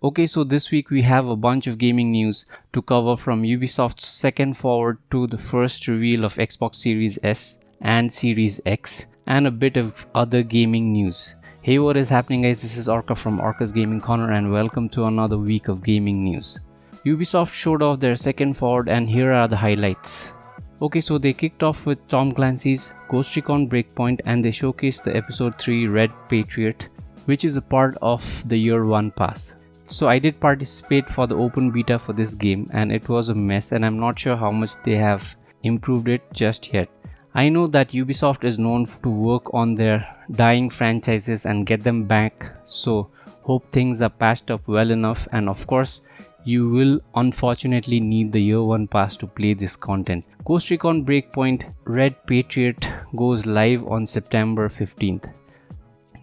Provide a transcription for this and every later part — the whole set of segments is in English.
Okay, so this week we have a bunch of gaming news to cover, from Ubisoft's second forward to the first reveal of Xbox Series S and Series X, and a bit of other gaming news. Hey, what is happening, guys? This is Orca from Orca's Gaming Corner and welcome to another week of gaming news. Ubisoft showed off their second forward and here are the highlights. Okay, so they kicked off with Tom Clancy's Ghost Recon Breakpoint and they showcased the Episode 3 Red Patriot, which is a part of the Year 1 pass. So I did participate for the open beta for this game and it was a mess, and I'm not sure how much they have improved it just yet. I know that Ubisoft is known to work on their dying franchises and get them back, so hope things are patched up well enough, and of course you will unfortunately need the Year 1 pass to play this content. Ghost Recon Breakpoint Red Patriot goes live on September 15th.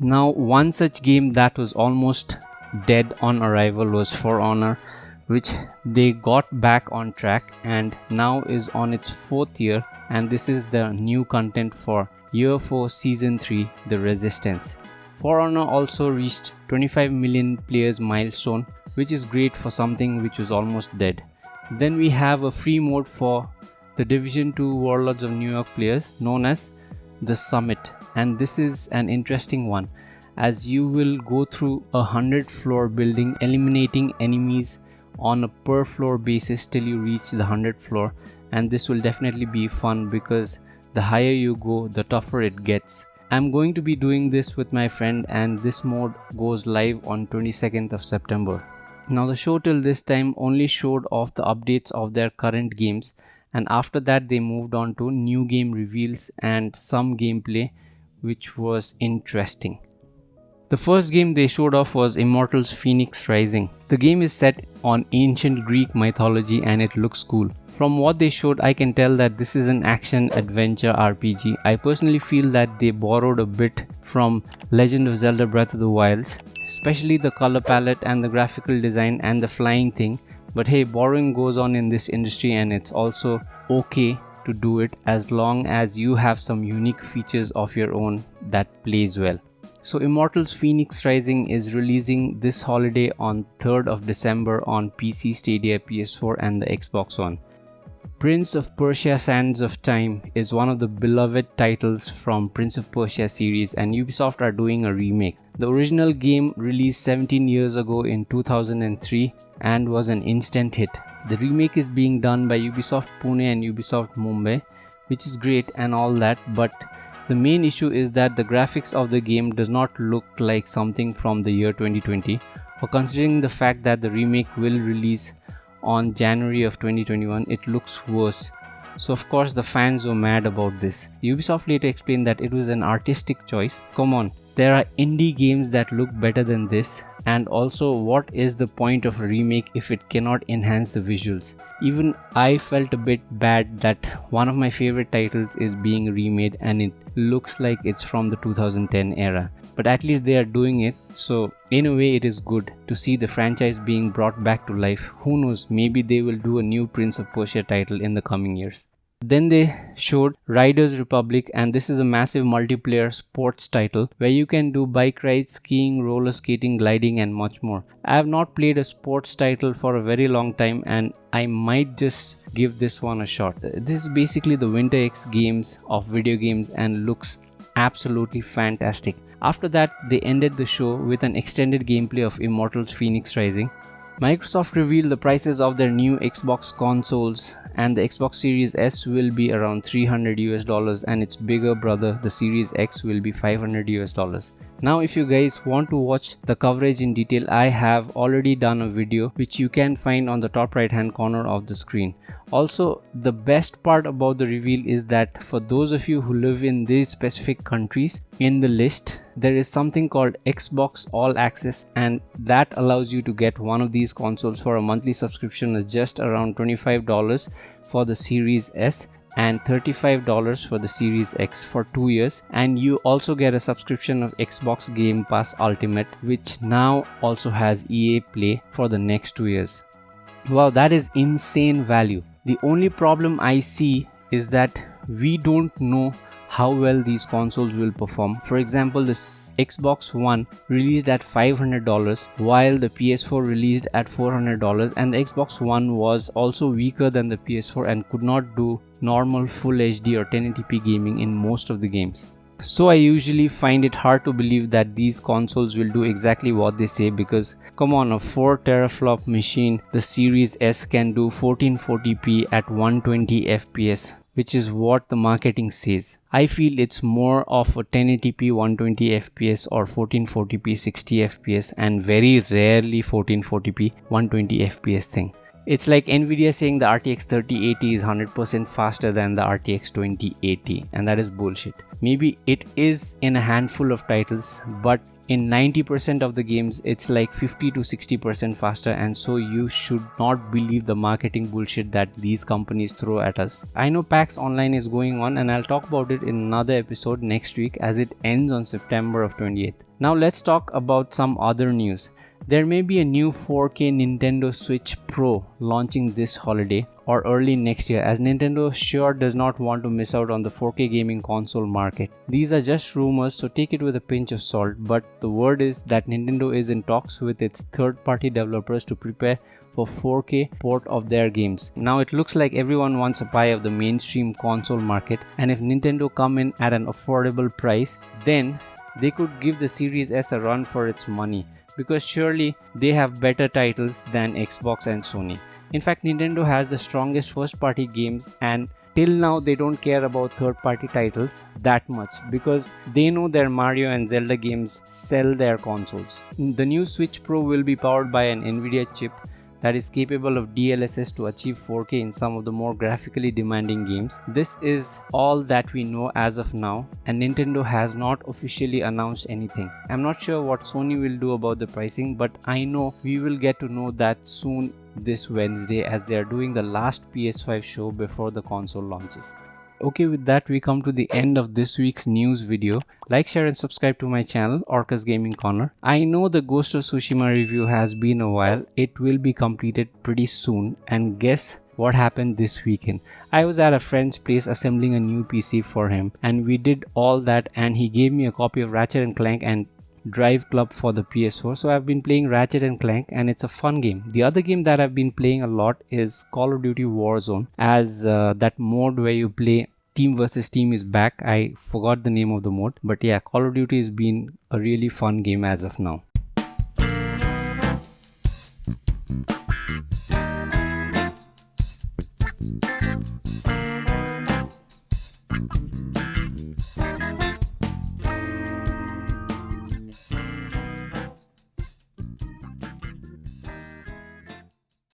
Now, one such game that was almost dead on arrival was For Honor, which they got back on track and now is on its 4th year, and this is the new content for Year 4 Season 3, The Resistance. For Honor also reached 25 million players milestone, which is great for something which was almost dead. Then we have a free mode for the Division 2 Warlords of New York players known as The Summit, and this is an interesting one, as you will go through a 100-floor building eliminating enemies on a per floor basis till you reach the 100th floor, and this will definitely be fun because the higher you go the tougher it gets. I'm going to be doing this with my friend and this mode goes live on 22nd of September. Now the show till this time only showed off the updates of their current games, and after that they moved on to new game reveals and some gameplay which was interesting. The first game they showed off was Immortals Phoenix Rising. The game is set on ancient Greek mythology and it looks cool. From what they showed, I can tell that this is an action-adventure RPG. I personally feel that they borrowed a bit from Legend of Zelda Breath of the Wild, especially the color palette and the graphical design and the flying thing. But hey, borrowing goes on in this industry and it's also okay to do it as long as you have some unique features of your own that plays well. So Immortals Phoenix Rising is releasing this holiday on 3rd of December on PC, Stadia, PS4 and the Xbox One. Prince of Persia Sands of Time is one of the beloved titles from Prince of Persia series, and Ubisoft are doing a remake. The original game released 17 years ago in 2003 and was an instant hit. The remake is being done by Ubisoft Pune and Ubisoft Mumbai, which is great and all that, but the main issue is that the graphics of the game does not look like something from the year 2020, or considering the fact that the remake will release on January of 2021, it looks worse. So of course the fans were mad about this. Ubisoft later explained that it was an artistic choice. Come on, there are indie games that look better than this, and also what is the point of a remake if it cannot enhance the visuals? Even I felt a bit bad that one of my favorite titles is being remade and it looks like it's from the 2010 era, but at least they are doing it, so in a way it is good to see the franchise being brought back to life. Who knows, maybe they will do a new Prince of Persia title in the coming years. Then they showed Riders Republic, and this is a massive multiplayer sports title where you can do bike rides, skiing, roller skating, gliding and much more. I have not played a sports title for a very long time and I might just give this one a shot. This is basically the Winter X games of video games and looks absolutely fantastic. After that, they ended the show with an extended gameplay of Immortals Phoenix Rising. Microsoft revealed the prices of their new Xbox consoles, and the Xbox Series S will be around $300 and its bigger brother, the Series X, will be $500. Now if you guys want to watch the coverage in detail, I have already done a video which you can find on the top right hand corner of the screen. Also, the best part about the reveal is that for those of you who live in these specific countries, in the list there is something called Xbox All Access, and that allows you to get one of these consoles for a monthly subscription of just around $25 for the Series S and $35 for the Series X for 2 years, and you also get a subscription of Xbox Game Pass Ultimate, which now also has EA Play for the next 2 years. Wow, that is insane value. The only problem I see is that we don't know how well these consoles will perform. For example, the Xbox One released at $500 while the PS4 released at $400, and the Xbox One was also weaker than the PS4 and could not do normal full HD or 1080p gaming in most of the games. So I usually find it hard to believe that these consoles will do exactly what they say, because come on, a 4 teraflop machine, the Series S can do 1440p at 120 fps, which is what the marketing says. I feel it's more of a 1080p 120 fps or 1440p 60 fps and very rarely 1440p 120 fps thing. It's like Nvidia saying the RTX 3080 is 100% faster than the RTX 2080, and that is bullshit. Maybe it is in a handful of titles, but in 90% of the games it's like 50 to 60% faster, and so you should not believe the marketing bullshit that these companies throw at us. I know PAX Online is going on, and I'll talk about it in another episode next week as it ends on September of 28th. Now let's talk about some other news. There may be a new 4K Nintendo Switch Pro launching this holiday or early next year, as Nintendo sure does not want to miss out on the 4K gaming console market. These are just rumors, so take it with a pinch of salt, but the word is that Nintendo is in talks with its third-party developers to prepare for 4K port of their games. Now it looks like everyone wants a pie of the mainstream console market, and if Nintendo come in at an affordable price, then they could give the Series S a run for its money, because surely they have better titles than Xbox and Sony. In fact, Nintendo has the strongest first party games, and till now they don't care about third party titles that much because they know their Mario and Zelda games sell their consoles. The new Switch Pro will be powered by an Nvidia chip that is capable of dlss to achieve 4K in some of the more graphically demanding games. This is all that we know as of now, and Nintendo has not officially announced anything. I'm not sure what Sony will do about the pricing, but I know we will get to know that soon this Wednesday, as they are doing the last PS5 show before the console launches. Okay, with that we come to the end of this week's news video. Like, share and subscribe to my channel, Orcus Gaming Corner. I know the Ghost of Tsushima review has been a while. It will be completed pretty soon, and guess what happened this weekend? I was at a friend's place assembling a new PC for him, and we did all that, and he gave me a copy of Ratchet and Clank and Drive Club for the PS4. So I've been playing Ratchet and Clank, and it's a fun game. The other game that I've been playing a lot is Call of Duty Warzone, as that mode where you play team versus team is back. I forgot the name of the mode, but yeah, Call of Duty has been a really fun game as of now.